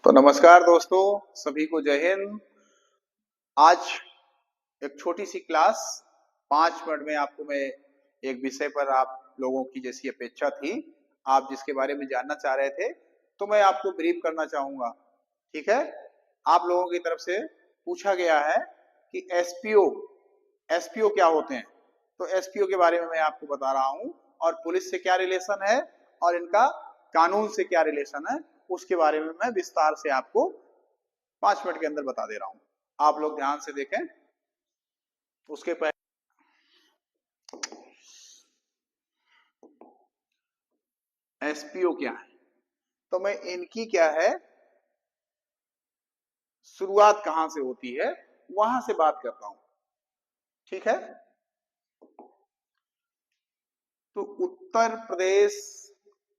तो नमस्कार दोस्तों, सभी को जय हिंद। आज एक छोटी सी क्लास 5 मिनट में आपको मैं एक विषय पर आप लोगों की जैसी अपेक्षा थी, आप जिसके बारे में जानना चाह रहे थे, तो मैं आपको ब्रीफ करना चाहूंगा। ठीक है, आप लोगों की तरफ से पूछा गया है कि एसपीओ क्या होते हैं। तो एसपीओ के बारे में मैं आपको बता रहा हूं, और पुलिस से क्या रिलेशन है और इनका कानून से क्या रिलेशन है, उसके बारे में मैं विस्तार से आपको 5 मिनट के अंदर बता दे रहा हूं। आप लोग ध्यान से देखें। उसके पहले एसपीओ क्या है, तो मैं इनकी क्या है शुरुआत कहां से होती है वहां से बात करता हूं। ठीक है, तो उत्तर प्रदेश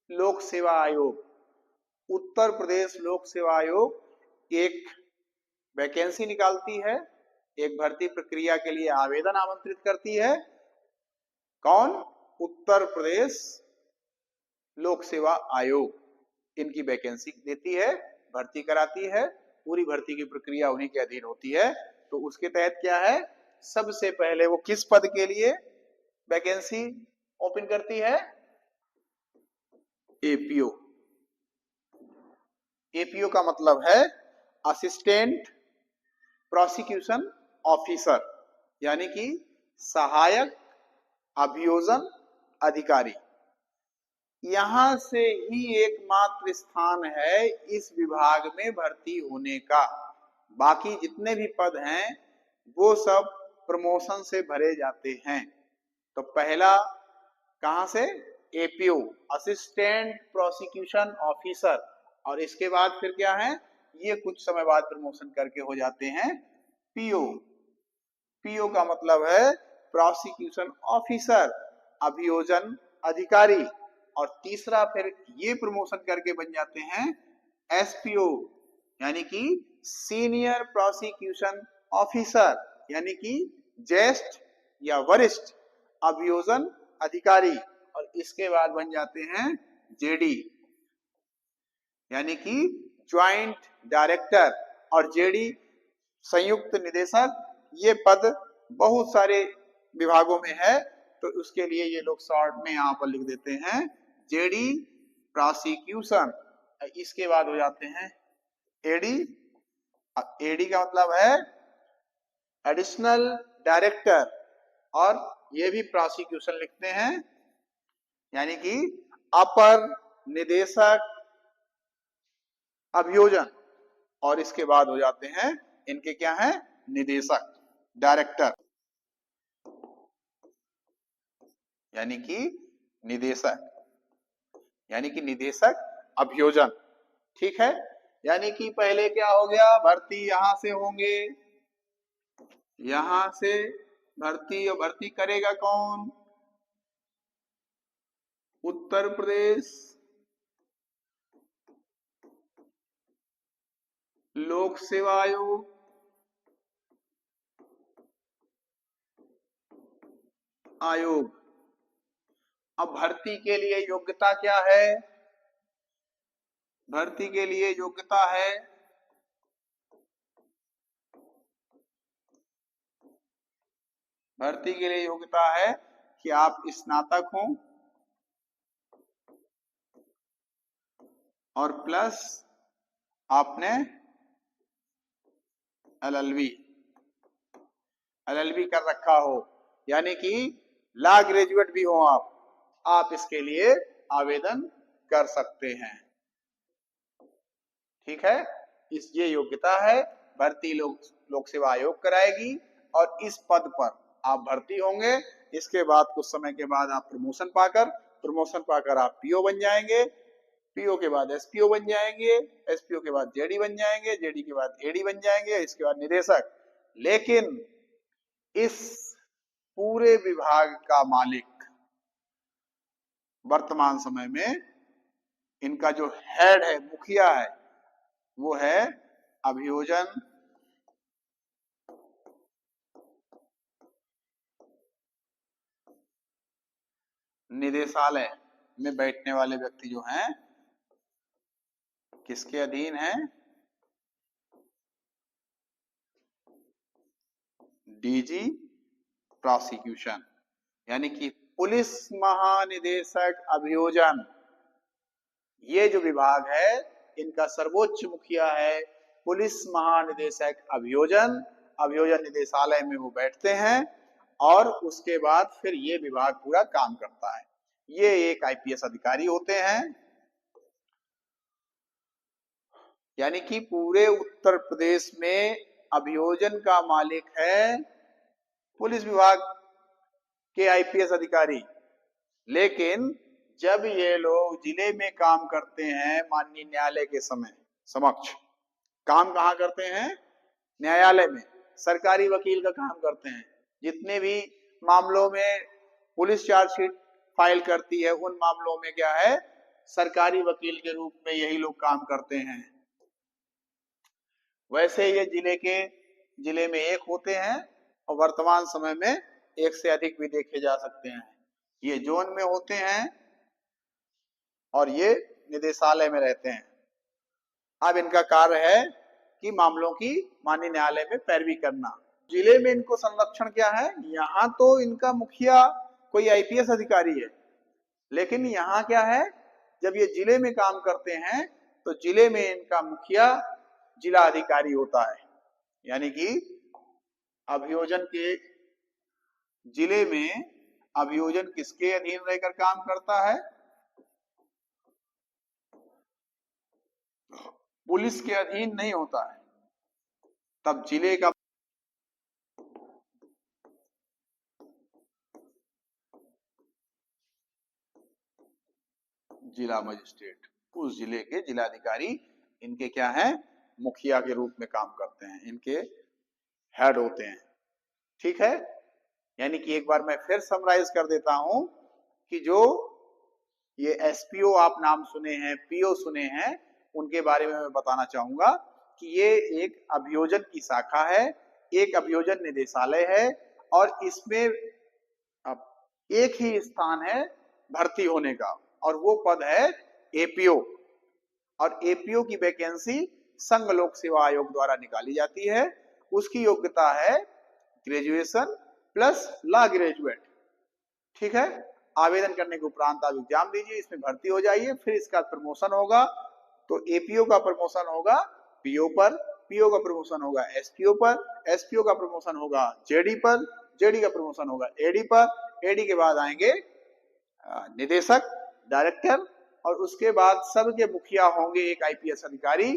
लोक सेवा आयोग, उत्तर प्रदेश लोक सेवा आयोग एक वैकेंसी निकालती है, एक भर्ती प्रक्रिया के लिए आवेदन आमंत्रित करती है। कौन? उत्तर प्रदेश लोक सेवा आयोग इनकी वैकेंसी देती है, भर्ती कराती है, पूरी भर्ती की प्रक्रिया उन्हीं के अधीन होती है। तो उसके तहत क्या है, सबसे पहले वो किस पद के लिए वैकेंसी ओपन करती है? एपीओ। एपीओ का मतलब है असिस्टेंट प्रोसिक्यूशन ऑफिसर, यानी कि सहायक अभियोजन अधिकारी। यहां से ही एकमात्र स्थान है इस विभाग में भर्ती होने का। बाकी जितने भी पद हैं वो सब प्रमोशन से भरे जाते हैं। तो पहला कहां से? APO, assistant prosecution officer. और इसके बाद फिर क्या है, ये कुछ समय बाद प्रमोशन करके हो जाते हैं पीओ। पीओ का मतलब है प्रोसिक्यूशन ऑफिसर, अभियोजन अधिकारी। और तीसरा फिर ये प्रमोशन करके बन जाते हैं एसपीओ, यानी कि सीनियर प्रोसिक्यूशन ऑफिसर, यानी कि ज्येष्ठ या वरिष्ठ अभियोजन अधिकारी। और इसके बाद बन जाते हैं जेडी, यानी कि ज्वाइंट डायरेक्टर और जेडी संयुक्त निदेशक। ये पद बहुत सारे विभागों में है, तो उसके लिए ये लोग शॉर्ट में यहां पर लिख देते हैं जेडी प्रोसिक्यूशन। इसके बाद हो जाते हैं एडी। एडी का मतलब है एडिशनल डायरेक्टर, और ये भी प्रोसिक्यूशन लिखते हैं, यानी कि अपर निदेशक अभियोजन। और इसके बाद हो जाते हैं इनके क्या है, निदेशक डायरेक्टर, यानी कि निदेशक, यानी कि निदेशक अभियोजन। ठीक है, यानी कि पहले क्या हो गया, भर्ती यहां से होंगे, यहां से भर्ती। और भर्ती करेगा कौन? उत्तर प्रदेश लोक सेवा आयोग। आयोग अब भर्ती के लिए योग्यता क्या है? भर्ती के लिए योग्यता है भर्ती के लिए योग्यता है कि आप स्नातक हों और प्लस आपने एलएलबी कर रखा हो, यानी कि लॉ ग्रेजुएट भी हो आप इसके लिए आवेदन कर सकते हैं। ठीक है, ये योग्यता है, भर्ती लोक सेवा आयोग कराएगी, और इस पद पर आप भर्ती होंगे। इसके बाद कुछ समय के बाद आप प्रमोशन पाकर आप पीओ बन जाएंगे, पीओ के बाद एसपीओ बन जाएंगे, एसपीओ के बाद जेडी बन जाएंगे, जेडी के बाद एडी बन जाएंगे, इसके बाद निदेशक। लेकिन इस पूरे विभाग का मालिक वर्तमान समय में, इनका जो हेड है, मुखिया है, वो है अभियोजन निदेशालय में बैठने वाले व्यक्ति जो हैं किसके अधीन हैं? डीजी प्रोसिक्यूशन, यानी कि पुलिस महानिदेशक अभियोजन। ये जो विभाग है इनका सर्वोच्च मुखिया है पुलिस महानिदेशक अभियोजन। अभियोजन निदेशालय में वो बैठते हैं और उसके बाद फिर ये विभाग पूरा काम करता है। ये एक आईपीएस अधिकारी होते हैं, यानी कि पूरे उत्तर प्रदेश में अभियोजन का मालिक है पुलिस विभाग के आईपीएस अधिकारी। लेकिन जब ये लोग जिले में काम करते हैं माननीय न्यायालय के समक्ष, काम कहाँ करते हैं? न्यायालय में सरकारी वकील का काम करते हैं। जितने भी मामलों में पुलिस चार्जशीट फाइल करती है उन मामलों में क्या है, सरकारी वकील के रूप में यही लोग काम करते हैं। वैसे ये जिले में एक होते हैं और वर्तमान समय में एक से अधिक भी देखे जा सकते हैं। ये जोन में होते हैं और ये निदेशालय में रहते हैं। अब इनका कार्य है कि मामलों की माननीय न्यायालय में पैरवी करना। जिले में इनको संरक्षण क्या है? यहाँ तो इनका मुखिया कोई आईपीएस अधिकारी है, लेकिन यहाँ क्या है, जब ये जिले में काम करते हैं तो जिले में इनका मुखिया जिला अधिकारी होता है। यानी कि अभियोजन के जिले में अभियोजन किसके अधीन रहकर काम करता है? पुलिस के अधीन नहीं होता है। तब जिले का जिला मजिस्ट्रेट, उस जिले के जिलाधिकारी इनके क्या हैं? मुखिया के रूप में काम करते हैं, इनके हेड होते हैं। ठीक है, यानी कि एक बार मैं फिर समराइज कर देता हूं कि जो ये एसपीओ आप नाम सुने हैं, पीओ सुने हैं, उनके बारे में मैं बताना चाहूंगा कि ये एक अभियोजन की शाखा है, एक अभियोजन निदेशालय है और इसमें एक ही स्थान है भर्ती होने का और वो पद है एपीओ। और एपीओ की वैकेंसी संघ लोक सेवा आयोग द्वारा निकाली जाती है। उसकी योग्यता है ग्रेजुएशन प्लस लॉ ग्रेजुएट। ठीक है, आवेदन करने के उपरांत आप एग्जाम दीजिए, इसमें भर्ती हो जाइए, फिर इसका प्रमोशन होगा। तो एपीओ का प्रमोशन होगा पीओ पर, पीओ का प्रमोशन होगा एसपीओ पर, एसपीओ का प्रमोशन होगा जेडी पर, जेडी का प्रमोशन होगा एडी पर, एडी के बाद आएंगे निदेशक, डायरेक्टर, और उसके बाद सबके मुखिया होंगे एक आईपीएस अधिकारी,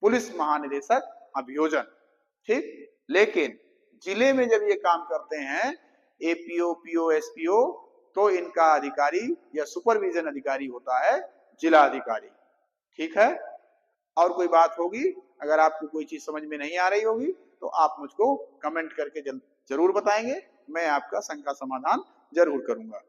पुलिस महानिदेशक अभियोजन। ठीक, लेकिन जिले में जब ये काम करते हैं एपीओ, पीओ, एसपीओ, तो इनका अधिकारी या सुपरविजन अधिकारी होता है जिला अधिकारी। ठीक है, और कोई बात होगी, अगर आपको कोई चीज समझ में नहीं आ रही होगी तो आप मुझको कमेंट करके जरूर बताएंगे, मैं आपका शंका समाधान जरूर करूंगा।